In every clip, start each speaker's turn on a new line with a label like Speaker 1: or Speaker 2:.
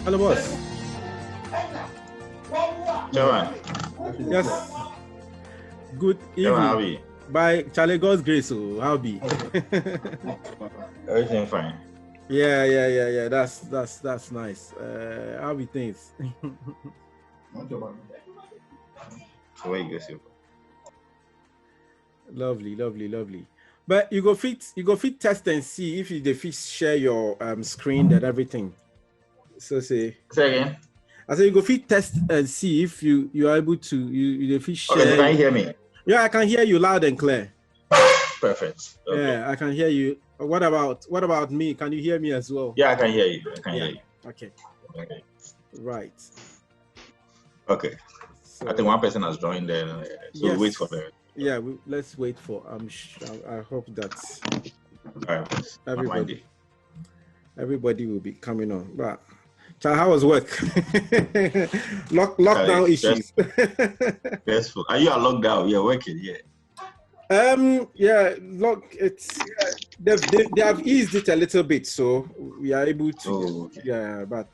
Speaker 1: Hello, boss.
Speaker 2: Chairman.
Speaker 1: Yes. Good
Speaker 2: Chairman, how
Speaker 1: evening.
Speaker 2: be?
Speaker 1: By Charlie God's grace, so how be?
Speaker 2: Everything fine.
Speaker 1: Yeah. That's nice. How be things?
Speaker 2: So where you go, Silver?
Speaker 1: Lovely. But you go fit test and see if you fit share your screen and everything. So say
Speaker 2: again.
Speaker 1: I say you go fit test and see if you are able to you fit share.
Speaker 2: Okay, so can you hear me?
Speaker 1: Yeah, I can hear you loud and clear.
Speaker 2: Perfect. Okay.
Speaker 1: Yeah, I can hear you. What about me? Can you hear me as well?
Speaker 2: Yeah, I can hear you.
Speaker 1: Okay.
Speaker 2: Okay.
Speaker 1: Right.
Speaker 2: Okay. So, I think one person has joined there. So yes. We'll wait for them.
Speaker 1: Yeah, let's wait for. I hope that everybody will be coming on. But how was work? Lockdown issues.
Speaker 2: Stressful. Are you at lockdown? You're working, yeah.
Speaker 1: They have eased it a little bit, so we are able to.
Speaker 2: Oh, okay.
Speaker 1: Yeah, but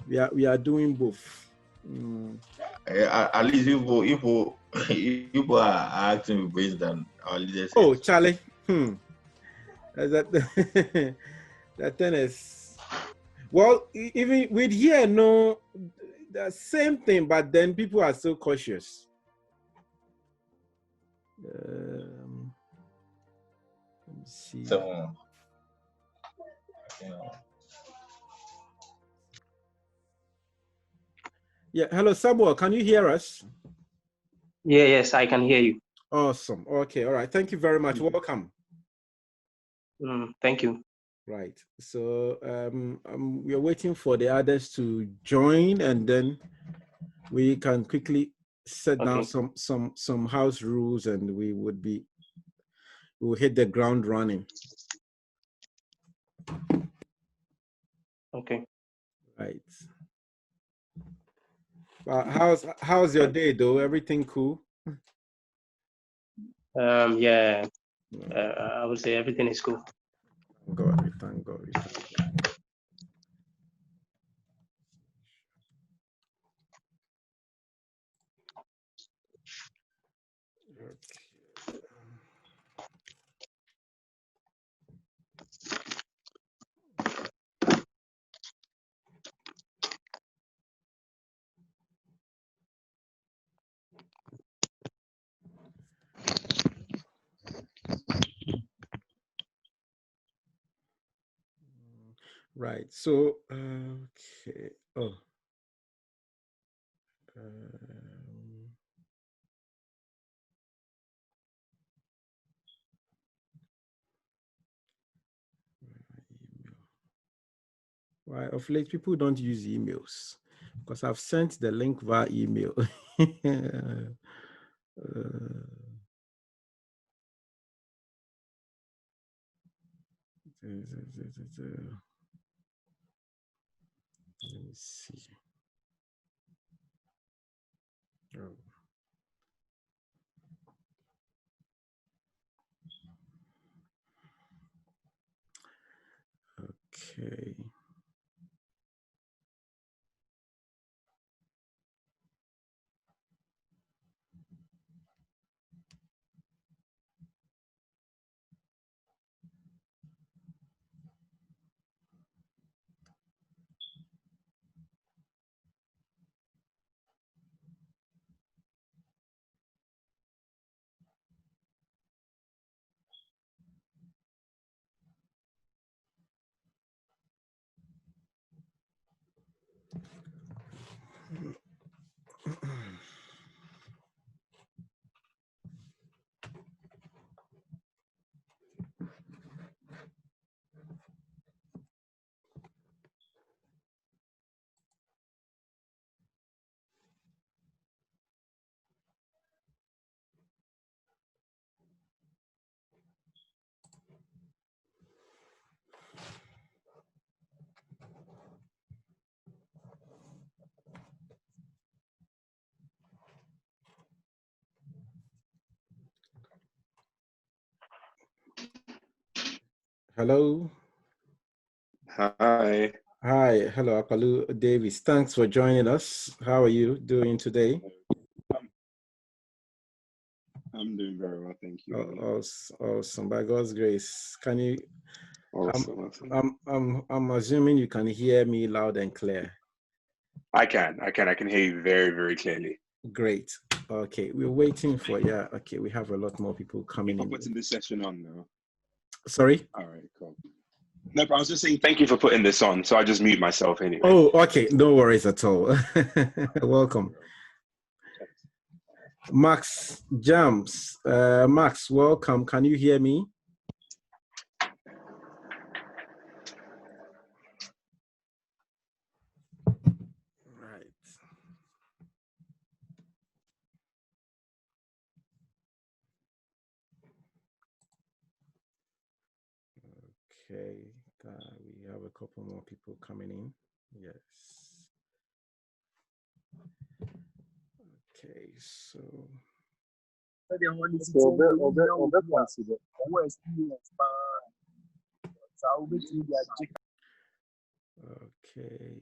Speaker 1: we are doing both.
Speaker 2: At least people are acting with brains than our leaders.
Speaker 1: Oh, Charlie. That that thing is, well, even with here, no, the same thing, but then people are so cautious. Let me see.
Speaker 2: So,
Speaker 1: yeah, hello, Samuel, can you hear us?
Speaker 3: Yes, I can hear you.
Speaker 1: Awesome. Okay, all right. Thank you very much. Welcome.
Speaker 3: Thank you.
Speaker 1: Right. So we are waiting for the others to join, and then we can quickly set down some house rules, and we'll hit the ground running.
Speaker 3: Okay.
Speaker 1: Right. How's your day though? Everything cool?
Speaker 3: Yeah. I would say everything is cool.
Speaker 1: Thank God. Right. So, okay. Oh. Why of late people don't use emails because I've sent the link via email. Let me see. Oh. Okay. Hello.
Speaker 4: Hi.
Speaker 1: Hi, hello, Akalu Davis. Thanks for joining us. How are you doing today?
Speaker 4: I'm doing very well, thank you.
Speaker 1: Awesome. By God's grace, can you?
Speaker 4: Awesome.
Speaker 1: I'm assuming you can hear me loud and clear.
Speaker 4: I can hear you very, very clearly.
Speaker 1: Great. Okay, we're waiting for Okay, we have a lot more people coming in.
Speaker 4: Putting this session on now.
Speaker 1: Sorry.
Speaker 4: All right, cool. No, but I was just saying thank you for putting this on. So I just mute myself anyway.
Speaker 1: Oh, okay. No worries at all. Welcome. Max Jams. Max, welcome. Can you hear me? Right. Okay. We have a couple more people coming in. Yes. Okay, so okay.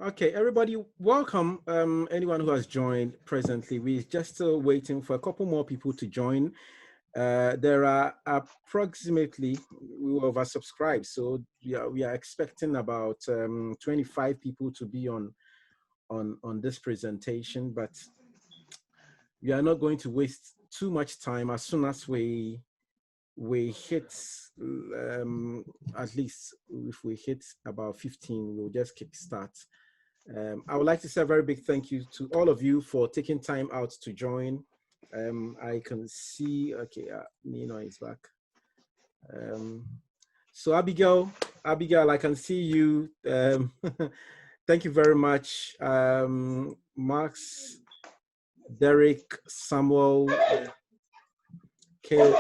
Speaker 1: Okay, everybody, welcome. Anyone who has joined presently, we're just still waiting for a couple more people to join. There are approximately, we were oversubscribed, so we are expecting about 25 people to be on this presentation, but we are not going to waste too much time. As soon as we hit at least if we hit about 15, we'll just kick start. I would like to say a very big thank you to all of you for taking time out to join. I can see, okay, Nii Noi is back. So Abigail, I can see you. Thank you very much. Max, Derek, Samuel, Kale.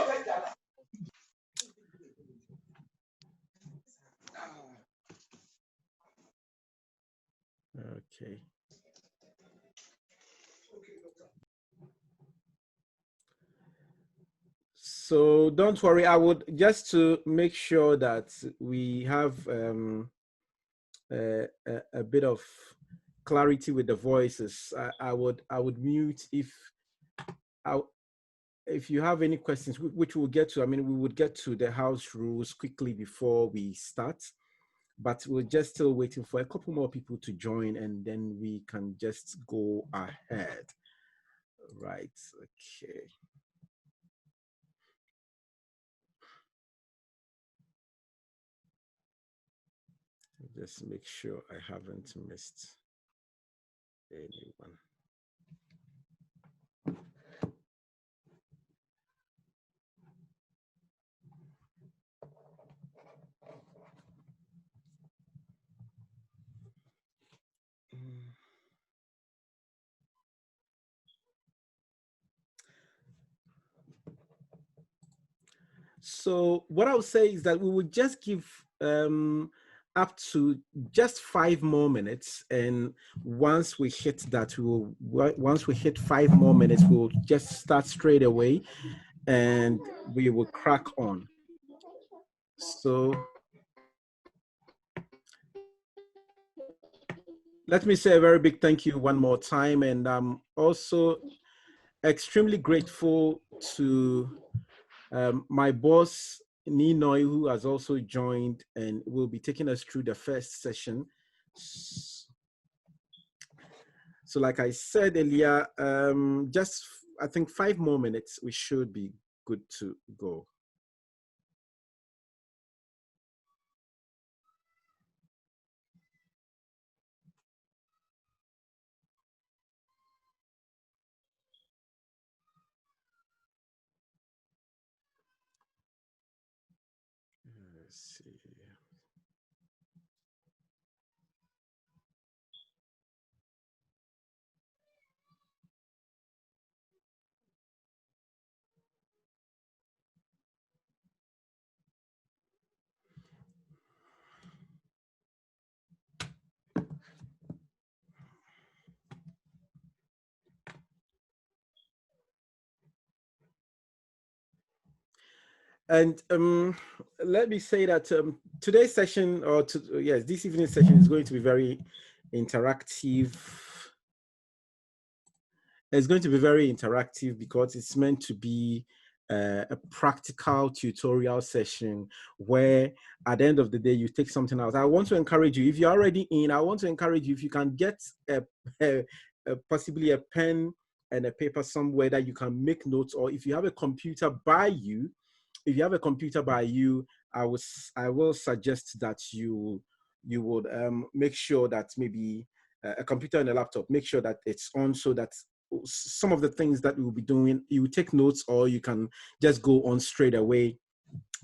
Speaker 1: Okay. So don't worry, I would just to make sure that we have a bit of clarity with the voices. I would mute if you have any questions, which we'll get to. I mean, we would get to the house rules quickly before we start, but we're just still waiting for a couple more people to join, and then we can just go ahead. Right. Okay. Just make sure I haven't missed anyone. So what I would say is that we would just give up to just 5 more minutes, and once we hit that, once we hit 5 more minutes, we'll just start straight away, and we will crack on. So let me say a very big thank you one more time, and I'm also extremely grateful to my boss, Nii Noi, who has also joined and will be taking us through the first session. So like I said earlier, just I think 5 more minutes, we should be good to go. Let's see. And let me say that today's session, yes, this evening session is going to be very interactive. It's going to be very interactive because it's meant to be a practical tutorial session where at the end of the day, you take something out. I want to encourage you, if you're already in, I want to encourage you, if you can get possibly a pen and a paper somewhere that you can make notes, or if you have a computer by you, I will suggest that you would make sure that maybe a computer and a laptop, make sure that it's on so that some of the things that we'll be doing, you take notes, or you can just go on straight away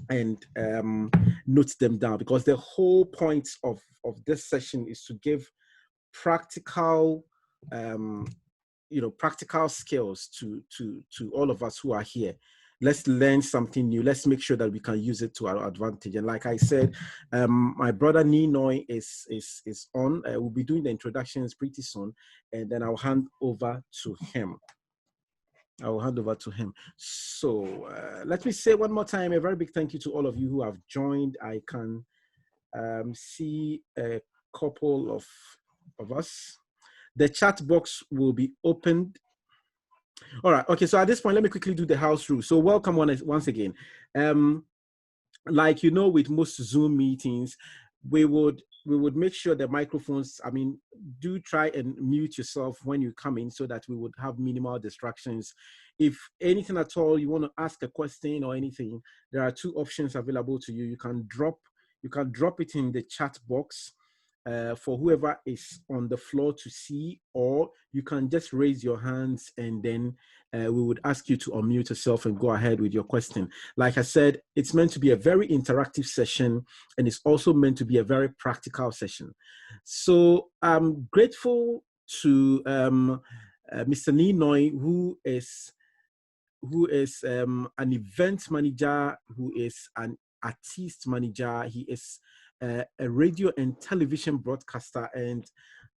Speaker 1: and note them down, because the whole point of this session is to give practical practical skills to all of us who are here. Let's learn something new. Let's make sure that we can use it to our advantage. And like I said, my brother Nii Noi is on. We'll be doing the introductions pretty soon, and then I'll hand over to him. So let me say one more time, a very big thank you to all of you who have joined. I can see a couple of us. The chat box will be opened. All right. Okay. So at this point, let me quickly do the house rule. So welcome once again. Like with most Zoom meetings, we would make sure the microphones, do try and mute yourself when you come in so that we would have minimal distractions. If anything at all, you want to ask a question or anything, there are two options available to you. You can drop it in the chat box for whoever is on the floor to see, or you can just raise your hands and then we would ask you to unmute yourself and go ahead with your question. Like I said, it's meant to be a very interactive session, and it's also meant to be a very practical session. So I'm grateful to Mr. Nii Noi, who is an event manager, who is an artiste manager. He is a radio and television broadcaster, and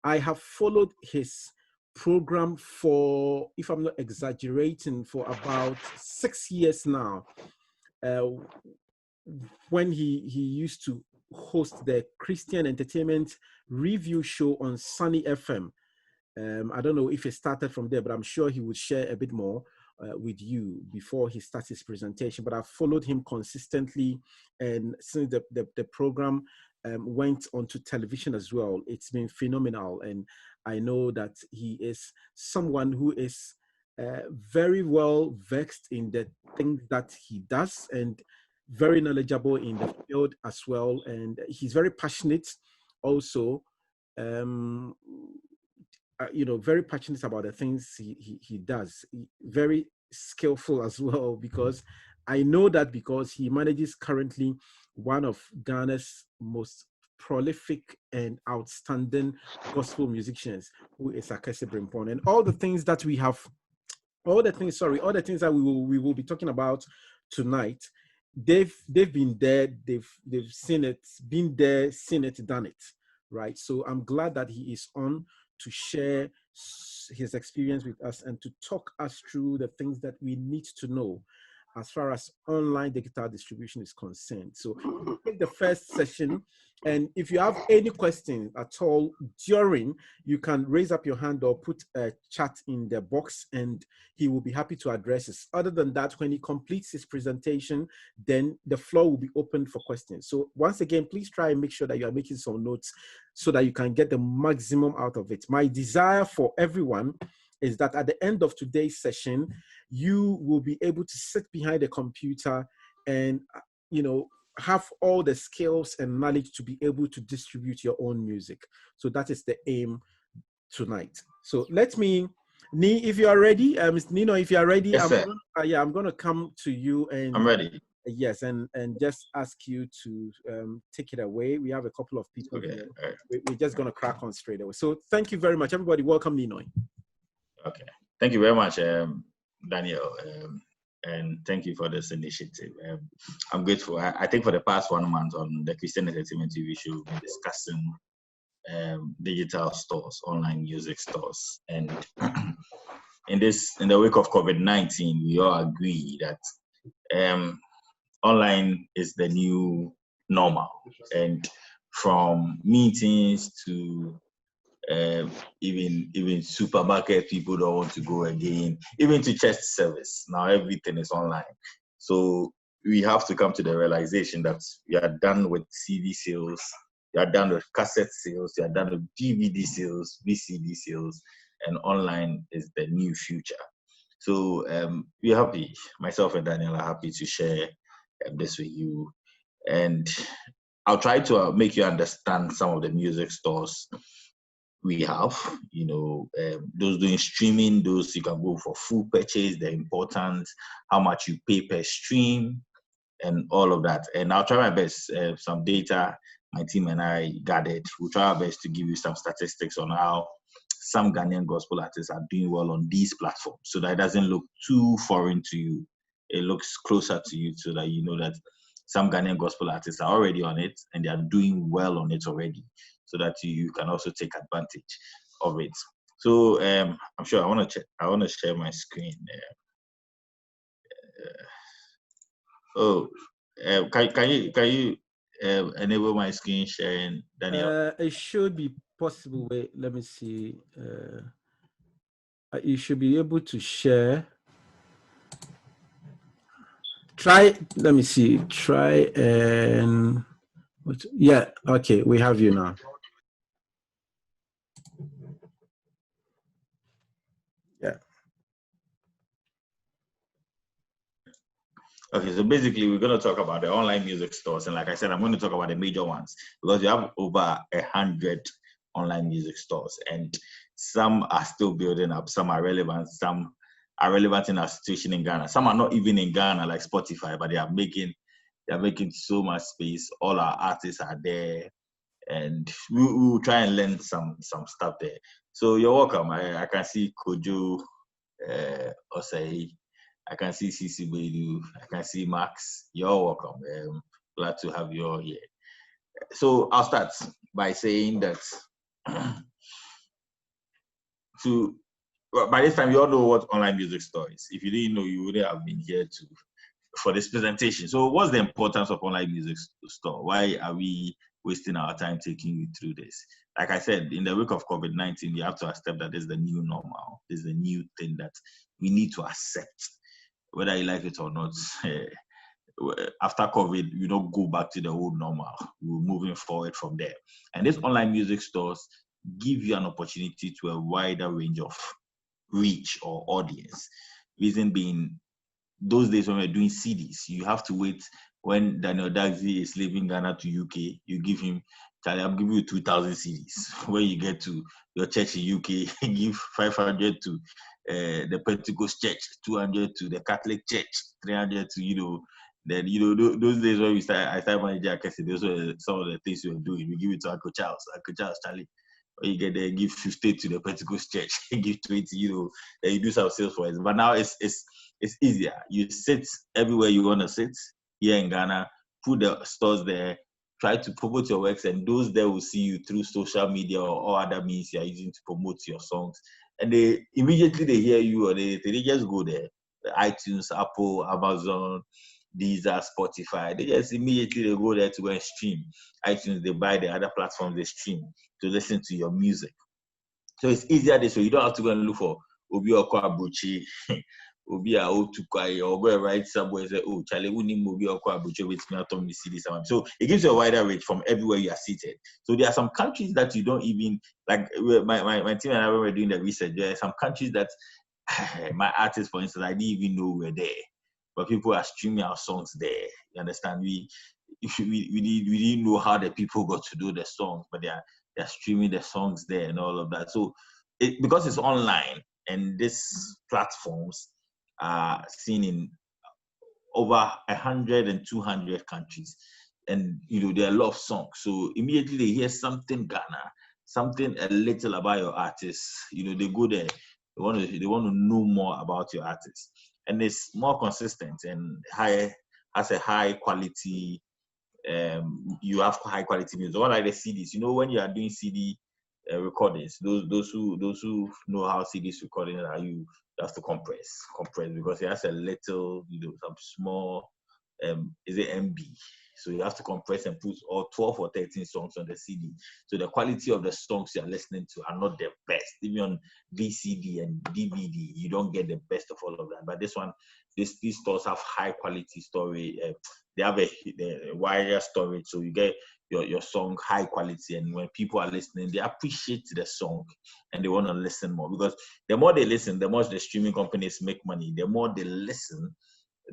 Speaker 1: I have followed his program for, if I'm not exaggerating, for about 6 years now. When he used to host the Christian Entertainment Review Show on Sunny FM. I don't know if it started from there, but I'm sure he would share a bit more with you before he starts his presentation. But I've followed him consistently, and since the program went onto television as well, it's been phenomenal. And I know that he is someone who is very well versed in the things that he does, and very knowledgeable in the field as well. And he's very passionate also. Very passionate about the things he does. Very skillful as well, because I know that because he manages currently one of Ghana's most prolific and outstanding gospel musicians, who is Akese Brimpon. And all the things that we will be talking about tonight, they've been there, they've seen it, been there, seen it, done it, right? So I'm glad that he is on to share his experience with us and to talk us through the things that we need to know as far as online digital distribution is concerned. So we'll take the first session, and if you have any questions at all during, you can raise up your hand or put a chat in the box, and he will be happy to address it. Other than that, when he completes his presentation, then the floor will be open for questions. So once again, please try and make sure that you are making some notes so that you can get the maximum out of it. My desire for everyone is that at the end of today's session, you will be able to sit behind a computer and, have all the skills and knowledge to be able to distribute your own music. So that is the aim tonight. So let me, Nii, if you are ready, Nii Noi, if you are ready,
Speaker 2: yes,
Speaker 1: I'm going to come to you, and
Speaker 2: I'm ready.
Speaker 1: Yes, and just ask you to take it away. We have a couple of people here. We're just going to crack on straight away. So thank you very much, everybody. Welcome, Nii Noi.
Speaker 2: Okay, thank you very much, Daniel, and thank you for this initiative. I'm grateful. I think for the past 1 month on the Christian Entertainment TV show, we've been discussing digital stores, online music stores, and in the wake of COVID-19, we all agree that online is the new normal, and from meetings to even supermarket, people don't want to go again, even to church service. Now everything is online. So we have to come to the realization that we are done with CD sales, we are done with cassette sales, we are done with DVD sales, VCD sales, and online is the new future. So we're happy, myself and Daniel are happy to share this with you. And I'll try to make you understand some of the music stores we have, those doing streaming, those you can go for full purchase, the importance, how much you pay per stream, and all of that. And I'll try my best, some data my team and I gathered. We'll try our best to give you some statistics on how some Ghanaian gospel artists are doing well on these platforms, so that it doesn't look too foreign to you. It looks closer to you, so that you know that some Ghanaian gospel artists are already on it and they are doing well on it already, so that you can also take advantage of it. So I'm sure I want to share my screen. Can you enable my screen sharing, Daniel?
Speaker 1: It should be possible. Wait, let me see. You should be able to share. Try. Let me see. Try and. Yeah. Okay, we have you now. Yeah.
Speaker 2: Okay, so basically we're going to talk about the online music stores, and like I said, I'm going to talk about the major ones because we have over 100 online music stores, and some are still building up, some are relevant, some are relevant in our situation in Ghana, some are not even in Ghana like Spotify, but they are making so much space. All our artists are there, and we will try and learn some stuff there. So you're welcome. I can see Kojo, Osei, I can see CC Bedu, I can see Max. You're welcome. Glad to have you all here. So I'll start by saying that by this time you all know what online music store is. If you didn't know, you wouldn't have been here for this presentation. So what's the importance of online music store? Why are we wasting our time taking you through this? Like I said, in the wake of COVID-19, you have to accept that this is the new normal. This is the new thing that we need to accept, whether you like it or not. After COVID, we don't go back to the old normal. We're moving forward from there. And these online music stores give you an opportunity to a wider range of reach or audience. Reason being, those days when we're doing CDs, you have to wait. When Daniel Dagsy is leaving Ghana to UK, you give him, Charlie, I'm giving you 2,000 CDs. When you get to your church in UK, you give 500 to the Pentecost church, 200 to the Catholic church, 300 to, then, those days when I started managing Akese, those were some of the things we were doing. We give it to Uncle Charles, Charlie. When you get there, give 50 to the Pentecost church, give 20, then you do some sales for it. But now it's easier. You sit everywhere you want to sit here in Ghana, put the stores there, try to promote your works, and those there will see you through social media or other means you are using to promote your songs. And they immediately hear you, or they just go there. The iTunes, Apple, Amazon, Deezer, Spotify. They just immediately they go there to go and stream. iTunes, they buy the other platforms, they stream to listen to your music. So it's easier this way. You don't have to go and look for Obi Okwa Abuchi, Obi Otukwai, or go and write somewhere and say, oh, Charlie, we need Obi Okwa Abuchi with me to me see this. So it gives you a wider range from everywhere you are seated. So there are some countries that you don't even, like my team and I were doing the research, there are some countries that my artists, for instance, I didn't even know were there. But people are streaming our songs there. You understand? We didn't know how the people got to do the songs, but they're streaming the songs there and all of that. So because it's online and these platforms are seen in over 100 and 200 countries, and there are a lot of songs. So immediately they hear something Ghana, something a little about your artist. They go there. They want to know more about your artist. And it's more consistent and has a high quality. You have high quality music. What like the CDs? When you are doing CD recordings, those who know how CDs recording are, you have to compress because it has a little, some small is it MB? So you have to compress and put all 12 or 13 songs on the CD. So the quality of the songs you are listening to are not the best. Even on VCD and DVD, you don't get the best of all of that. But this one, these stores have high quality storage. They have a wider storage, so you get your song high quality. And when people are listening, they appreciate the song and they want to listen more, because the more they listen, the more the streaming companies make money. The more they listen,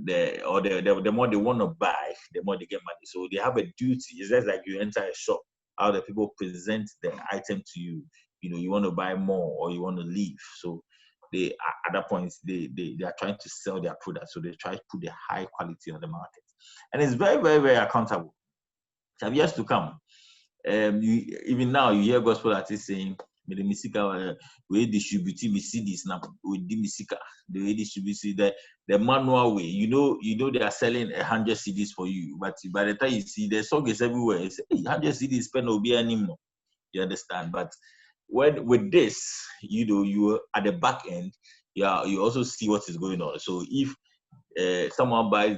Speaker 2: the more they want to buy, the more they get money. So they have a duty. It's just like you enter a shop, how the people present the item to you. You know, you want to buy more or you want to leave. So they, at that point, they are trying to sell their product. So they try to put the high quality on the market. And it's very, very, very accountable. Have years to come. Even now, you hear gospel artists saying, "The musica we distribute CDs now. We do musica. They distribute the manual way. You know they are selling 100 CDs for you, but by the time you see the song is everywhere, it's 100 CDs spend no be anymore. You understand? But with this, you at the back end, you also see what is going on. So if someone buys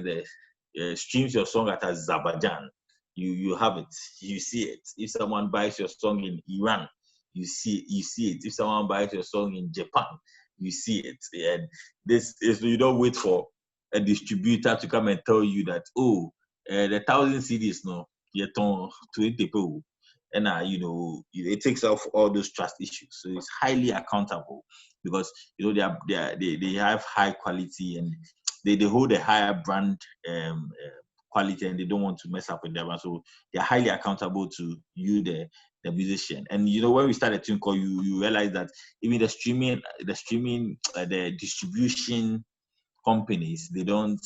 Speaker 2: streams your song at Azerbaijan, you have it, you see it. If someone buys your song in Iran, you see it. If someone buys your song in Japan, you see it. And this is, you don't wait for a distributor to come and tell you that, the 1,000 CDs no, you're 20 people. And it takes off all those trust issues. So it's highly accountable, because they have high quality, and they hold a higher brand quality, and they don't want to mess up with them. So they're highly accountable to you, the musician. And when we started Tunecore, you realize that even the distribution companies, they don't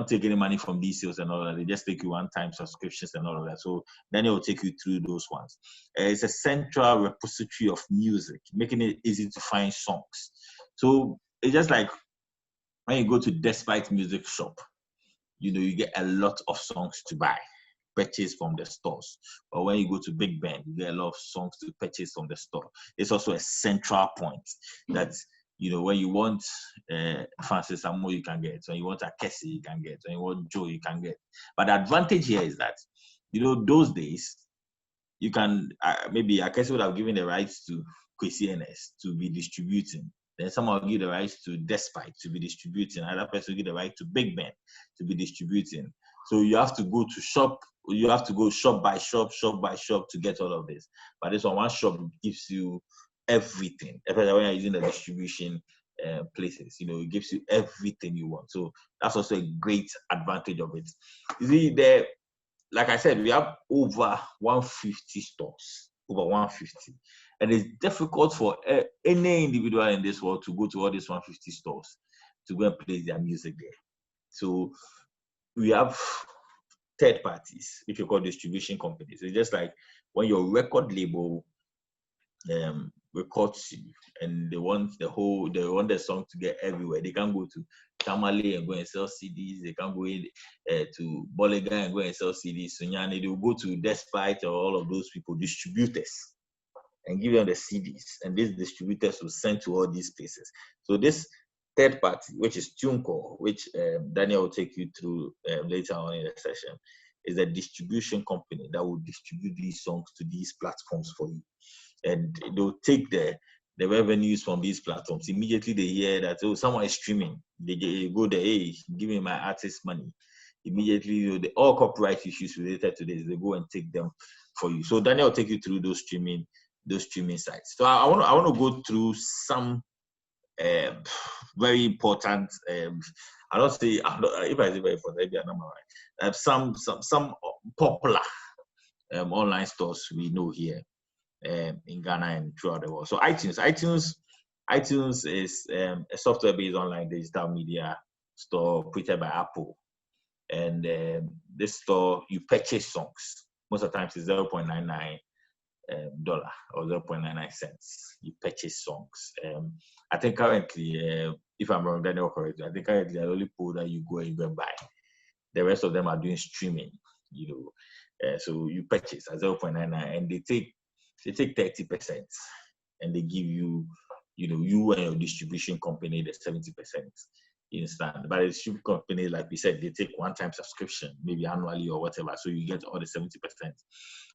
Speaker 2: take any money from these sales and all that. They just take you one-time subscriptions and all of that. So Daniel will take you through those ones. It's a central repository of music, making it easy to find songs. So it's just like when you go to Despite Music Shop, you get a lot of songs to buy, purchase from the stores. But when you go to Big Ben, you get a lot of songs to purchase from the store. It's also a central point that, when you want Francis Amo, you can get. When you want Akesi, you can get. When you want Joe, you can get. But the advantage here is that, those days, you can, maybe Akesi would have given the rights to Kwesi NS to be distributing. Then someone will give the rights to Despite to be distributing. Another person will give the right to Big Ben to be distributing. So you have to go to shop. You have to go shop by shop to get all of this. But this one shop gives you everything. Especially when you're using the distribution places, it gives you everything you want. So that's also a great advantage of it. You see, like I said, we have over 150 stores. Over 150. And it's difficult for any individual in this world to go to all these 150 stores to go and play their music there. So we have third parties, which we call distribution companies. It's just like when your record label records you and they want the song to get everywhere. They can go to Tamale and go and sell CDs. They can go to Bolega and go and sell CDs. Sunyani, they will go to Despite or all of those people, distributors, and give them the CDs. And these distributors will send to all these places. So this third party, which is Tunecore, which Daniel will take you through later on in the session, is a distribution company that will distribute these songs to these platforms for you. And they'll take the revenues from these platforms. Immediately they hear that, someone is streaming. They go there, hey, give me my artist money. Immediately, all copyright issues related to this, they go and take them for you. So Daniel will take you through those streaming sites. So I want to go through some very important. I don't say if I say very important, maybe I'm not right. Some popular online stores we know here in Ghana and throughout the world. So iTunes is a software-based online digital media store operated by Apple. And this store, you purchase songs. Most of the times it's $0.99 or 0.99 cents. You purchase songs. I think currently, if I'm wrong, Daniel correct. I think currently the only pool that you go and buy. The rest of them are doing streaming. So you purchase at 0.99, and they take 30%, and they give you, you and your distribution company the 70%. You understand? But the streaming company, like we said, they take one-time subscription, maybe annually or whatever, so you get all the 70%.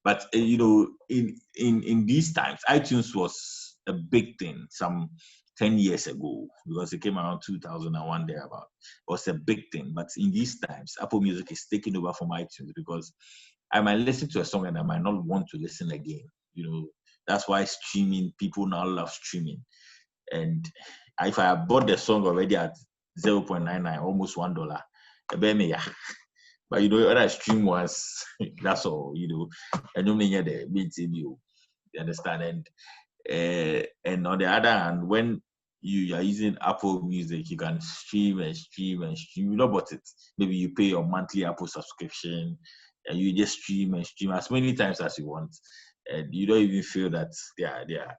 Speaker 2: But in these times, iTunes was a big thing some 10 years ago, because it came around 2001 thereabout. It was a big thing. But in these times, Apple Music is taking over from iTunes, because I might listen to a song and I might not want to listen again. That's why streaming, people now love streaming. And if I have bought the song already at 0.99, almost $1, but when I stream once, that's all, and you mean the you understand? And on the other hand, when you are using Apple Music, you can stream and stream and stream. You know about it. Maybe you pay your monthly Apple subscription and you just stream and stream as many times as you want. And you don't even feel that they're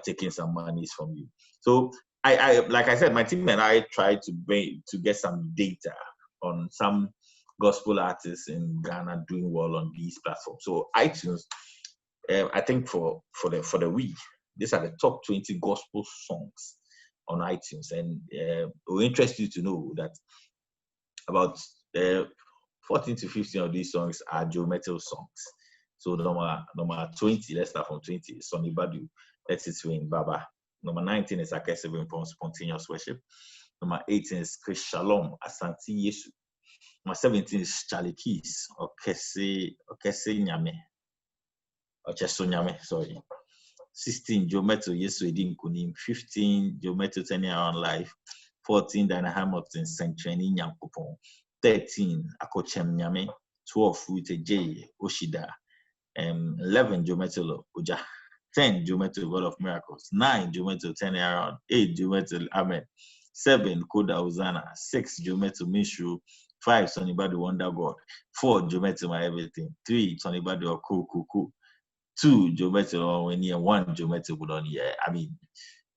Speaker 2: taking some monies from you. So I like I said, my team and I tried to get some data on some gospel artists in Ghana doing well on these platforms. So iTunes, I think for the week, these are the top 20 gospel songs on iTunes, and it will interest you to know that about 14 to 15 of these songs are Joe Metal songs. So number 20, let's start from 20, Sonny Badu, Let It Rain, Baba. Number 19 is Akese Wimpon, Spontaneous Worship. Number 18 is Chris Shalom, Asante Yesu. Number 17 is Charlie Keys, Okese Nyame. Ocheso Nyame, sorry. 16, Joe Metal, Yesu Edin Kunim. 15, Joe Metal, 10 Year on Life. 14, Diana Hamilton, Sanctuary Nyankopon. 13, Akochem Nyame. 12, Rute J, Oshida. 11, Joe Metal, Oja. 10, Joe Metal, God of Miracles. 9, Joe Metal, 10 Year on. 8, Joe Metal, Amen. 7, Koda Uzana. 6, Joe Metal, Mishu. 5, Sonny Badu, Wonder God. 4, Joe Metal, My Everything. 3, Sonny Badu, Cool. 2, Joe Metal, when you 1, Joe Metal, would on here. I mean,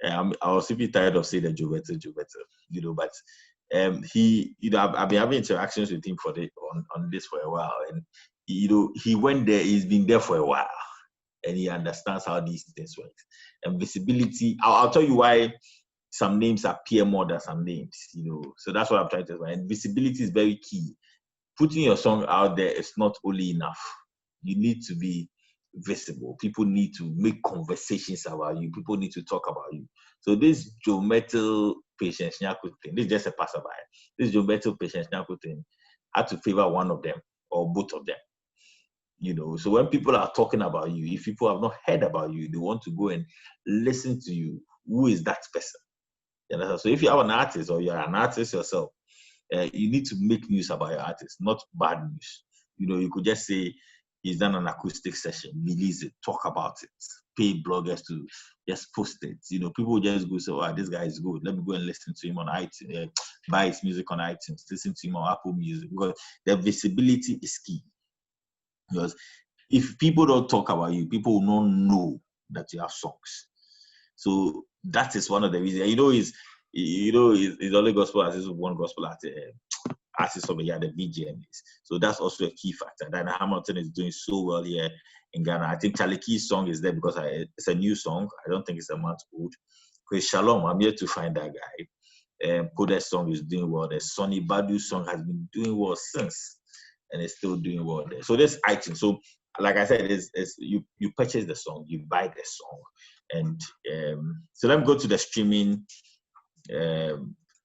Speaker 2: I was simply tired of saying that Joe Metal, but he, I've been having interactions with him on this for a while, and he went there, he's been there for a while, and he understands how these things work. And visibility, I'll tell you why some names appear more than some names, so that's what I'm trying to say. And visibility is very key. Putting your song out there is not only enough. You need to be visible. People need to make conversations about you. People need to talk about you. So this Joe Metal Patience Nyaku thing, this is just a passerby. This Joe Metal Patience Nyaku thing had to favor one of them or both of them. So when people are talking about you, if people have not heard about you, they want to go and listen to you. Who is that person? So if you have an artist or you're an artist yourself, you need to make news about your artist, not bad news. You could just say, he's done an acoustic session, release it, talk about it, pay bloggers to just post it. People just go say, oh, this guy is good. Let me go and listen to him on iTunes, buy his music on iTunes, listen to him on Apple Music. Because the visibility is key. Because if people don't talk about you, people will not know that you have songs. So that is one of the reasons. It's only gospel artists with one gospel artist of the year, the VGMs. So that's also a key factor. Diana Hamilton is doing so well here in Ghana. I think Charlie Key's song is there because it's a new song. I don't think it's a month old. Chris Shalom, I'm here to find that guy. Kode's song is doing well. The Sonny Badu song has been doing well since, and it's still doing well there. So this item. So like I said, you purchase the song, you buy the song, and so let me go to the streaming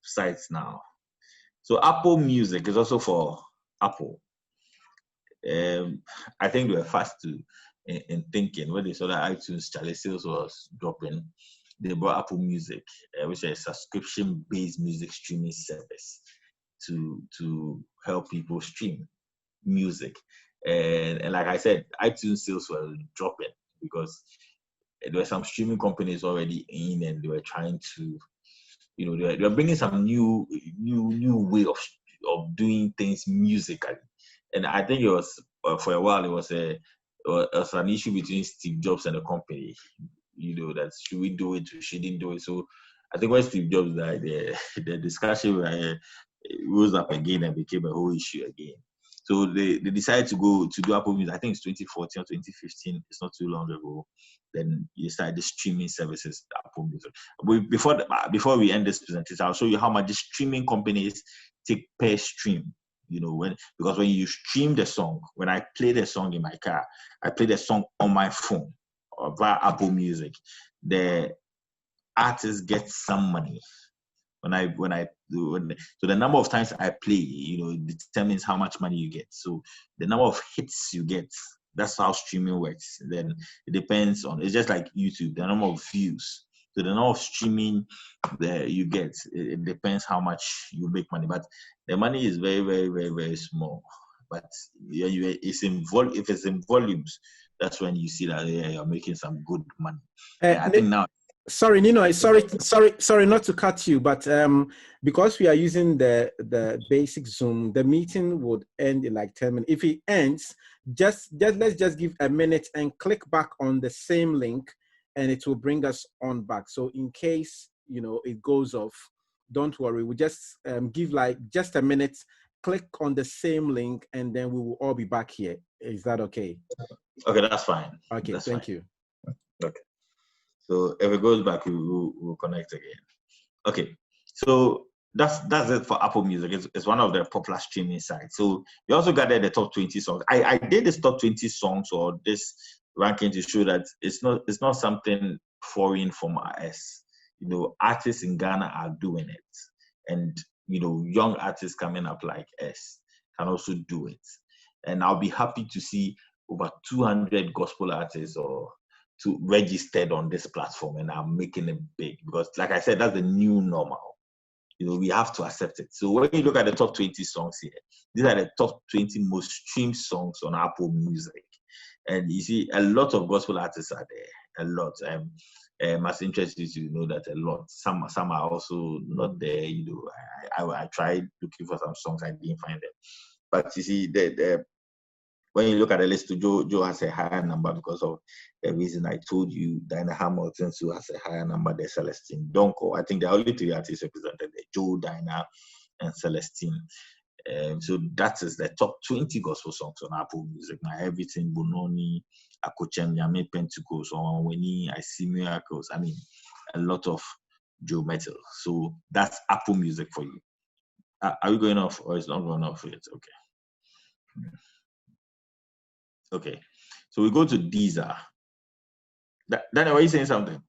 Speaker 2: sites now. So Apple Music is also for Apple. I think they were fast in thinking when they saw that iTunes Charlie sales was dropping. They brought Apple Music, which is a subscription-based music streaming service to help people stream music. And like I said, iTunes sales were dropping because there were some streaming companies already in, and they were trying to, they were bringing some new way of doing things musically. And I think it was for a while it was an issue between Steve Jobs and the company. That should we do it, shouldn't do it. So I think when Steve Jobs died, the discussion rose up again and became a whole issue again. So they decided to go to do Apple Music. I think it's 2014 or 2015. It's not too long ago. Then you started the streaming services, Apple Music. Before we end this presentation, I'll show you how much the streaming companies take per stream. Because when you stream the song, when I play the song in my car, I play the song on my phone or via Apple Music, the artist gets some money. So the number of times I play, determines how much money you get. So the number of hits you get, that's how streaming works. Then it depends on, it's just like YouTube, the number of views. So the number of streaming that you get, it depends how much you make money. But the money is very, very, very, very small. But if it's in volumes, that's when you see that you're making some good money. I think now.
Speaker 1: Sorry, Nii Noi, sorry not to cut you, but because we are using the basic Zoom, the meeting would end in like 10 minutes. If it ends, let's just give a minute and click back on the same link, and it will bring us on back. So in case it goes off, don't worry. We just give like just a minute, click on the same link, and then we will all be back here. Is that okay?
Speaker 2: Okay, that's fine.
Speaker 1: Okay, thank you.
Speaker 2: Okay. So if it goes back, we'll connect again. Okay, so that's it for Apple Music. It's one of the popular streaming sites. So we also gathered the top 20 songs. I did this top 20 songs or this ranking to show that it's not something foreign from us. Artists in Ghana are doing it, and young artists coming up like us can also do it. And I'll be happy to see over 200 gospel artists registered on this platform, and I'm making it big because, like I said, that's the new normal. We have to accept it. So when you look at the top 20 songs here, these are the top 20 most streamed songs on Apple Music, and you see a lot of gospel artists are there. A lot. Must interest you to know that a lot. Some are also not there. I tried looking for some songs, I didn't find them. But you see, when you look at the list, Joe has a higher number because of the reason I told you. Dinah Hamilton who has a higher number than Celestine Donko. I think there are only 3 artists represented there: Joe, Dinah, and Celestine. So that is the top 20 gospel songs on Apple Music. My Everything, Bononi, Akochem, Yame, Pentecost, Onweni, I See Miracles. I mean, a lot of Joe Metal. So that's Apple Music for you. Are we going off or is not going off yet? Okay. Okay, so we go to Deezer. Daniel, are you saying something?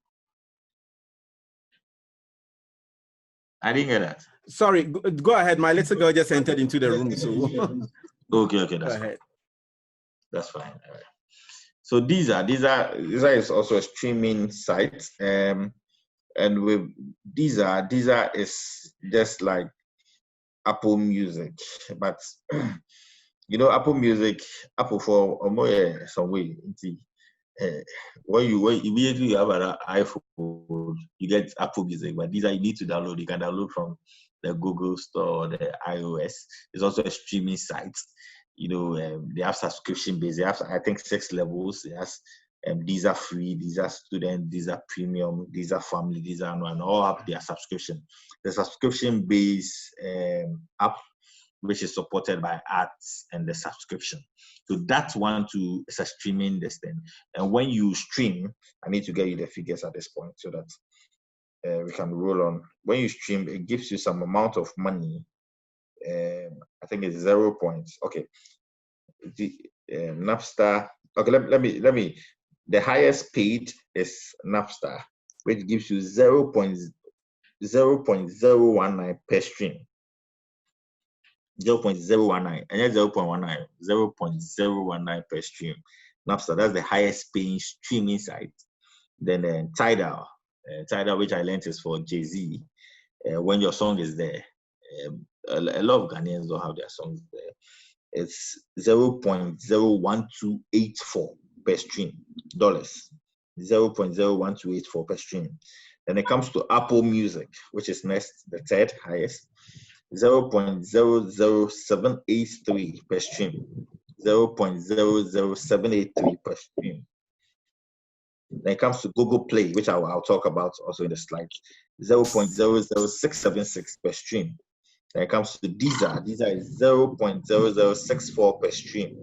Speaker 2: I didn't get that.
Speaker 1: Sorry, go ahead. My little girl just entered into the room. So
Speaker 2: okay, that's fine. That's fine. All right. So Deezer is also a streaming site, and with Deezer is just like Apple Music, but Apple Music, Apple for some way. When immediately you have an iPhone, you get Apple Music, but these you need to download. You can download from the Google Store or the iOS. It's also a streaming site. They have subscription base. They have, I think, 6 levels. It has these are free, these are student, these are premium, these are family, these are and all have their subscription. The subscription base app, which is supported by ads and the subscription. So that's one to it's a streaming this thing. And when you stream, I need to get you the figures at this point so that we can roll on. When you stream, it gives you some amount of money. I think it's 0 points. Okay. The Napster. Okay, let me. The highest paid is Napster, which gives you 0.019 per stream. 0.019 and then 0.19 per stream. Napster, that's the highest paying streaming site. Then Tidal, which I learned is for Jay-Z. When your song is there, a lot of Ghanaians don't have their songs there. It's 0.01284 per stream, dollars. 0.01284 per stream. Then it comes to Apple Music, which is next, the third highest. 0.00783 per stream. 0.00783 per stream. Then it comes to Google Play, which I'll talk about also in the slide. 0.00676 per stream. When it comes to Deezer is 0.0064 per stream.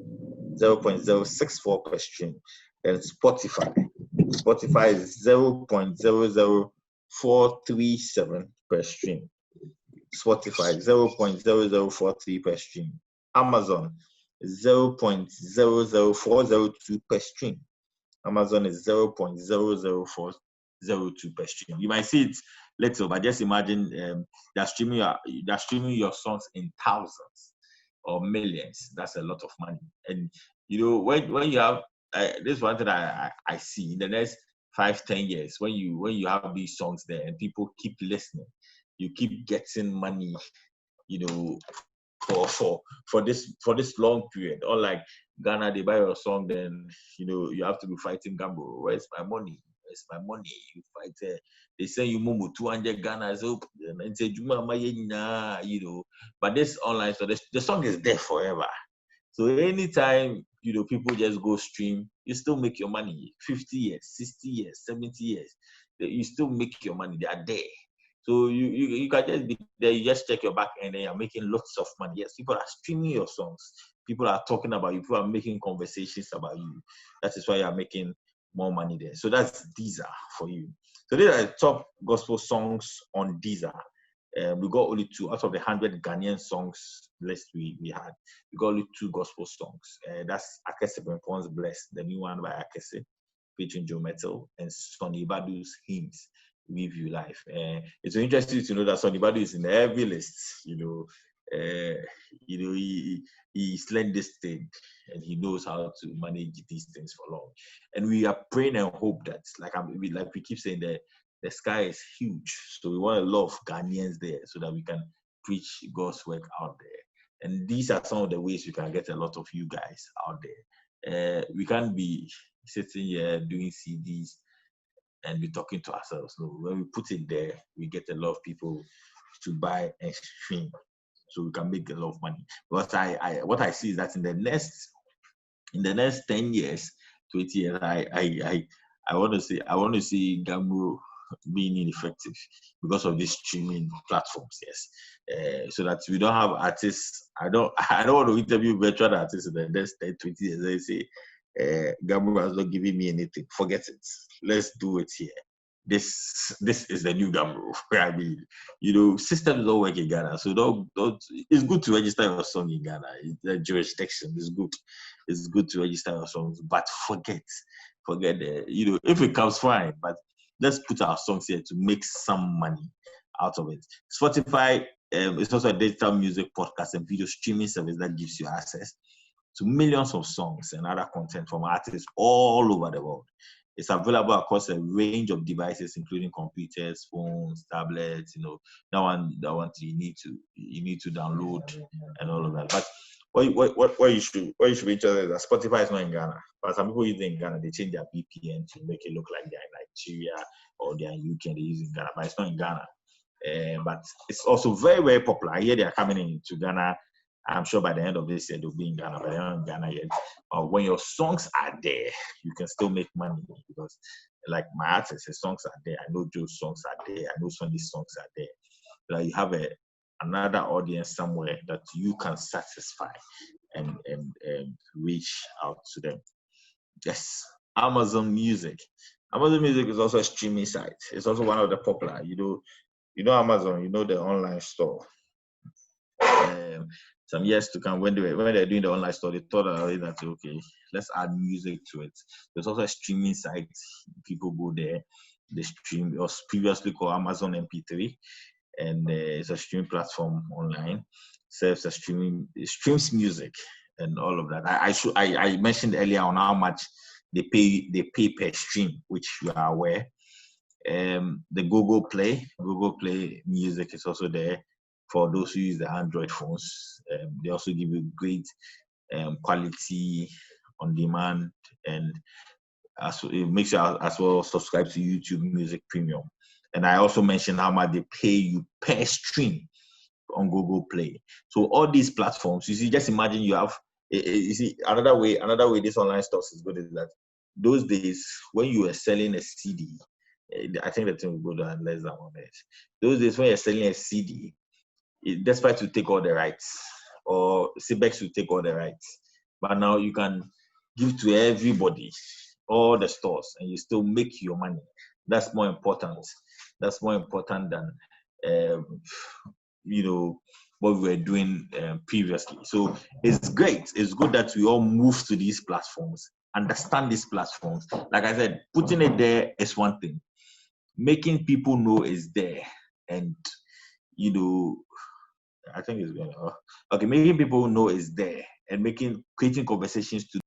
Speaker 2: 0.064 per stream. Then Spotify is 0.00437 per stream. Spotify 0.0043 per stream. Amazon is 0.00402 per stream. Amazon is 0.00402 per stream. You might see it little, but just imagine they're streaming your songs in thousands or millions. That's a lot of money. And when you have this is one thing I see in the next 5-10 years, when you have these songs there and people keep listening, you keep getting money, for this long period. Unlike Ghana, they buy your song, then you have to be fighting gamble. Where's my money? Where's my money? You fight they send you Momo 200 Ghana, and say but this online, so the song is there forever. So anytime people just go stream, you still make your money. 50 years, 60 years, 70 years, you still make your money. They are there. So you can just be there, you just check your back end and you're making lots of money. Yes, people are streaming your songs. People are talking about you. People are making conversations about you. That is why you're making more money there. So that's Deezer for you. So these are the top gospel songs on Deezer. We got only 2 out of the 100 Ghanaian songs list we had. We got only 2 gospel songs. That's Akese Bempon's Blessed, the new one by Akese, featuring Joe Metal, and Sonny Badu's Hymns, Live You Life. It's interesting to know that Sonny Badu is in every list. He's learned this thing and he knows how to manage these things for long. And we are praying and hope that, like we keep saying, that the sky is huge. So we want a lot of Ghanaians there so that we can preach God's work out there. And these are some of the ways we can get a lot of you guys out there. We can't be sitting here doing CDs and be talking to ourselves. So when we put it there, we get a lot of people to buy and stream, so we can make a lot of money. But what I see is that in the next 10 years, 20 years, I want to see Gamro being ineffective because of these streaming platforms. Yes, so that we don't have artists. I don't want to interview virtual artists in the next 10, 20 years. They say, Gamro has not given me anything. Forget it. Let's do it here. This is the new Gamro. I mean, systems don't work in Ghana, so don't. It's good to register your song in Ghana. The jurisdiction is good. It's good to register your songs, but forget. If it comes, fine. But let's put our songs here to make some money out of it. Spotify is also a digital music podcast and video streaming service that gives you access to millions of songs and other content from artists all over the world. It's available across a range of devices, including computers, phones, tablets. That one you need to download and all of that. But what you should be interested in is that Spotify is not in Ghana. But some people use it in Ghana. They change their VPN to make it look like they're in Nigeria or they're in UK. They use it in Ghana, but it's not in Ghana. But it's also very, very popular. I hear they are coming into Ghana. I'm sure by the end of this year they'll be in Ghana, but they're not in Ghana yet. When your songs are there, you can still make money because, like my artists, his songs are there. I know Joe's songs are there. I know Sonny's songs are there. So you have another audience somewhere that you can satisfy and reach out to them. Yes, Amazon Music. Amazon Music is also a streaming site. It's also one of the popular. Amazon. The online store. Some years to come, when they're doing the online store, they thought that okay, let's add music to it. There's also a streaming site. People go there. They stream. It was previously called Amazon MP3, and it's a streaming platform online. Serves as streams music and all of that. I mentioned earlier on how much they pay per stream, which you are aware. The Google Play Music is also there for those who use the Android phones. They also give you great quality on demand, and it makes you as well subscribe to YouTube Music Premium. And I also mentioned how much they pay you per stream on Google Play. So all these platforms, you see, just imagine you have, you see, another way this online stuff is good is that those days when you were selling a CD, I think the thing will go down less than 1 minute. Those days when you're selling a CD, despite to take all the rights, or Cibex to take all the rights. But now you can give to everybody, all the stores, and you still make your money. That's more important. That's more important than what we were doing previously. So it's great. It's good that we all move to these platforms, understand these platforms. Like I said, putting it there is one thing. Making people know is there, and I think it's going. Okay, making people know is there, and creating conversations to